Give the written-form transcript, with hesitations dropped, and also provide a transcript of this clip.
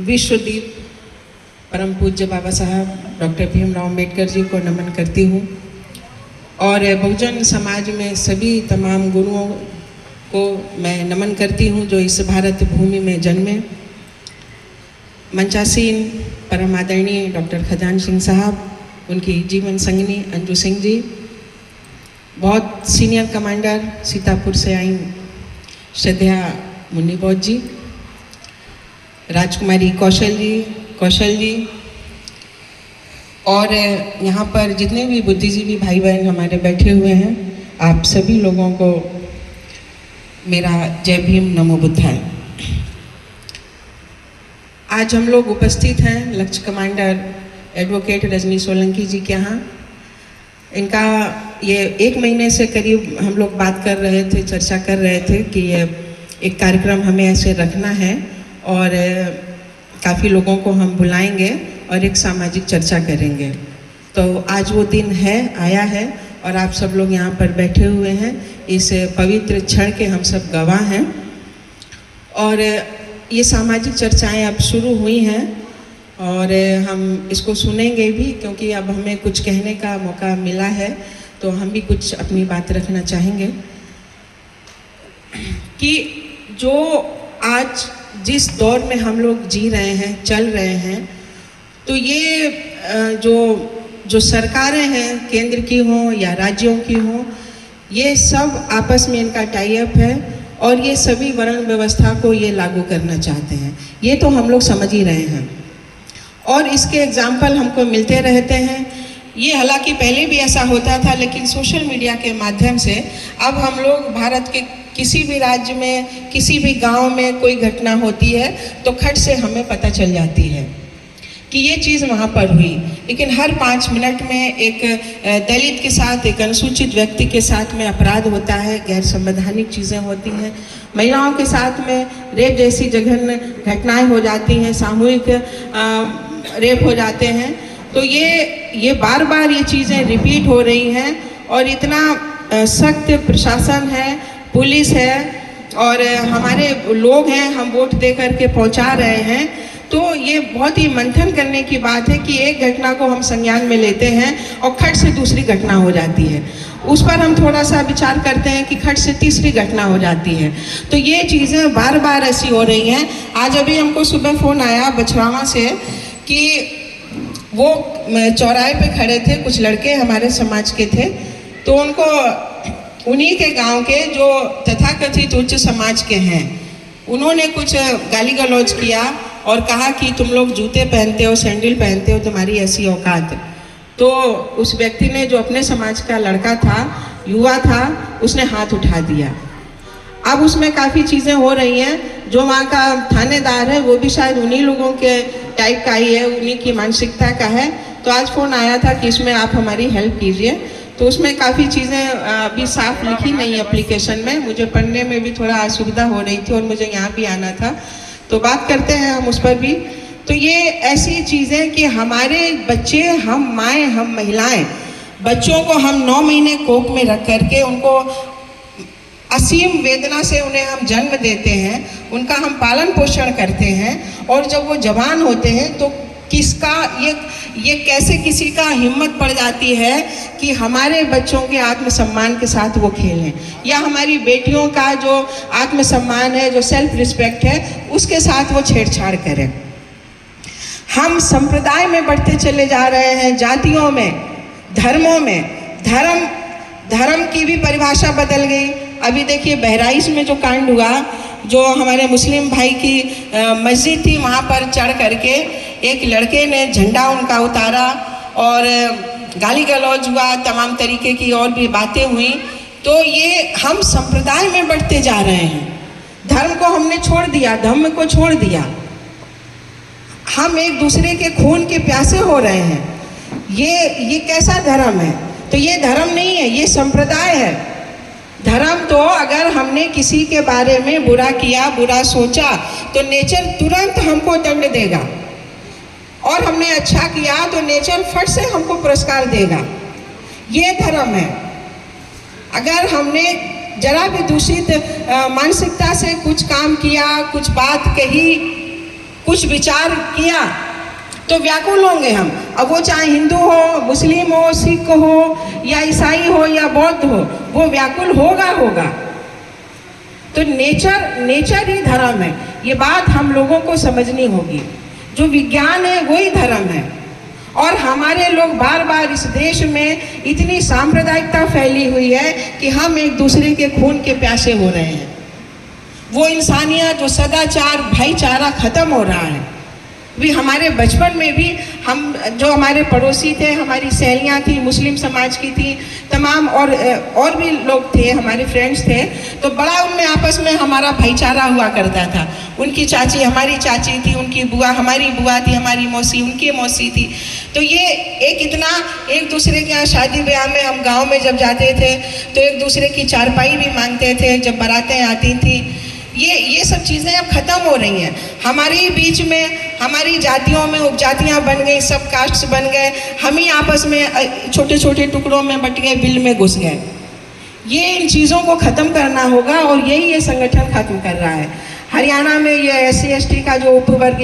विश्वदीप परम पूज्य बाबा साहब डॉक्टर भीमराव अम्बेडकर जी को नमन करती हूँ और बहुजन समाज में सभी तमाम गुरुओं को मैं नमन करती हूँ जो इस भारत भूमि में जन्मे। मंचासीन परम आदरणीय डॉक्टर खजान सिंह साहब, उनकी जीवन संगिनी अंजू सिंह जी, बहुत सीनियर कमांडर सीतापुर से आई श्रद्धा मुन्नीबोध जी, राजकुमारी कौशल जी और यहाँ पर जितने भी बुद्धिजीवी भाई बहन हमारे बैठे हुए हैं, आप सभी लोगों को मेरा जय भीम नमो बुद्धाय। आज हम लोग उपस्थित हैं लक्ष्य कमांडर एडवोकेट रजनी सोलंकी जी के यहाँ। इनका ये 1 महीने से करीब हम लोग बात कर रहे थे, चर्चा कर रहे थे कि ये एक कार्यक्रम हमें ऐसे रखना है और काफ़ी लोगों को हम बुलाएंगे और एक सामाजिक चर्चा करेंगे। तो आज वो दिन आया है और आप सब लोग यहाँ पर बैठे हुए हैं। इस पवित्र क्षण के हम सब गवाह हैं और ये सामाजिक चर्चाएं अब शुरू हुई हैं और हम इसको सुनेंगे भी, क्योंकि अब हमें कुछ कहने का मौका मिला है तो हम भी कुछ अपनी बात रखना चाहेंगे कि जो आज जिस दौर में हम लोग जी रहे हैं, चल रहे हैं, तो ये जो सरकारें हैं, केंद्र की हों या राज्यों की हों, ये सब आपस में इनका टाई अप है और ये सभी वर्ण व्यवस्था को ये लागू करना चाहते हैं। ये तो हम लोग समझ ही रहे हैं और इसके एग्जाम्पल हमको मिलते रहते हैं। ये हालांकि पहले भी ऐसा होता था, लेकिन सोशल मीडिया के माध्यम से अब हम लोग भारत के किसी भी राज्य में, किसी भी गांव में कोई घटना होती है तो खट से हमें पता चल जाती है कि ये चीज़ वहाँ पर हुई। लेकिन हर 5 मिनट में एक दलित के साथ, एक अनुसूचित व्यक्ति के साथ में अपराध होता है, गैर संवैधानिक चीज़ें होती हैं, महिलाओं के साथ में रेप जैसी जघन्य घटनाएं हो जाती हैं, सामूहिक रेप हो जाते हैं। तो ये बार बार ये चीज़ें रिपीट हो रही हैं और इतना सख्त प्रशासन है, पुलिस है और हमारे लोग हैं, हम वोट दे करके पहुंचा रहे हैं। तो ये बहुत ही मंथन करने की बात है कि एक घटना को हम संज्ञान में लेते हैं और खट से दूसरी घटना हो जाती है। उस पर हम थोड़ा सा विचार करते हैं कि खट से तीसरी घटना हो जाती है। तो ये चीज़ें बार बार ऐसी हो रही हैं। आज अभी हमको सुबह फ़ोन आया बछवावा से कि वो चौराहे पे खड़े थे, कुछ लड़के हमारे समाज के थे, तो उनको उन्हीं के गांव के जो तथाकथित उच्च समाज के हैं, उन्होंने कुछ गाली गलौज किया और कहा कि तुम लोग जूते पहनते हो, सैंडल पहनते हो, तुम्हारी ऐसी औकात। तो उस व्यक्ति ने, जो अपने समाज का लड़का था, युवा था, उसने हाथ उठा दिया। अब उसमें काफ़ी चीज़ें हो रही हैं। जो वहाँ का थानेदार है वो भी शायद उन्हीं लोगों के टाइप का ही है, उन्हीं की मानसिकता का है। तो आज फ़ोन आया था कि इसमें आप हमारी हेल्प कीजिए। तो उसमें काफ़ी चीज़ें अभी साफ लिखी नहीं एप्लीकेशन में, मुझे पढ़ने में भी थोड़ा असुविधा हो रही थी और मुझे यहाँ भी आना था, तो बात करते हैं हम उस पर भी। तो ये ऐसी चीज़ें कि हमारे बच्चे, हम माएँ, हम महिलाएं, बच्चों को हम 9 महीने कोख में रख करके उनको असीम वेदना से उन्हें हम जन्म देते हैं, उनका हम पालन पोषण करते हैं और जब वो जवान होते हैं तो किसका ये कैसे किसी का हिम्मत पड़ जाती है कि हमारे बच्चों के आत्मसम्मान के साथ वो खेलें, या हमारी बेटियों का जो आत्मसम्मान है, जो सेल्फ रिस्पेक्ट है, उसके साथ वो छेड़छाड़ करें। हम संप्रदाय में बढ़ते चले जा रहे हैं, जातियों में, धर्मों में। धर्म की भी परिभाषा बदल गई। अभी देखिए बहराइच में जो कांड हुआ, जो हमारे मुस्लिम भाई की मस्जिद थी, वहाँ पर चढ़ करके एक लड़के ने झंडा उनका उतारा और गाली गलौज हुआ, तमाम तरीके की और भी बातें हुई। तो ये हम संप्रदाय में बढ़ते जा रहे हैं, धर्म को हमने छोड़ दिया, धम्म को छोड़ दिया, हम एक दूसरे के खून के प्यासे हो रहे हैं। ये कैसा धर्म है? तो ये धर्म नहीं है, ये संप्रदाय है। धर्म तो अगर हमने किसी के बारे में बुरा किया, बुरा सोचा, तो नेचर तुरंत हमको दंड देगा, और हमने अच्छा किया तो नेचर फट से हमको पुरस्कार देगा। ये धर्म है। अगर हमने जरा भी दूषित मानसिकता से कुछ काम किया, कुछ बात कही, कुछ विचार किया तो व्याकुल होंगे हम। अब वो चाहे हिंदू हो, मुस्लिम हो, सिख हो या ईसाई हो या बौद्ध हो, वो व्याकुल होगा। तो नेचर ही धर्म है, ये बात हम लोगों को समझनी होगी। जो विज्ञान है वही धर्म है। और हमारे लोग बार बार इस देश में इतनी सांप्रदायिकता फैली हुई है कि हम एक दूसरे के खून के प्यासे हो रहे हैं। वो इंसानियत, जो सदाचार, भाईचारा खत्म हो रहा है। भी हमारे बचपन में भी हम, जो हमारे पड़ोसी थे, हमारी सहेलियाँ थी, मुस्लिम समाज की थी, तमाम और भी लोग थे, हमारे फ्रेंड्स थे, तो बड़ा उनमें आपस में हमारा भाईचारा हुआ करता था। उनकी चाची हमारी चाची थी, उनकी बुआ हमारी बुआ थी, हमारी मौसी उनकी मौसी थी। तो ये एक दूसरे के यहाँ शादी ब्याह में, हम गाँव में जब जाते थे तो एक दूसरे की चारपाई भी मांगते थे जब बारातें आती थी। ये सब चीज़ें अब ख़त्म हो रही हैं। हमारे ही बीच में, हमारी जातियों में उपजातियाँ बन गई, सब कास्ट बन गए, हम ही आपस में छोटे छोटे टुकड़ों में बट गए, बिल में घुस गए। ये इन चीज़ों को ख़त्म करना होगा और यही ये संगठन ख़त्म कर रहा है। हरियाणा में ये SC ST का जो उपवर्ग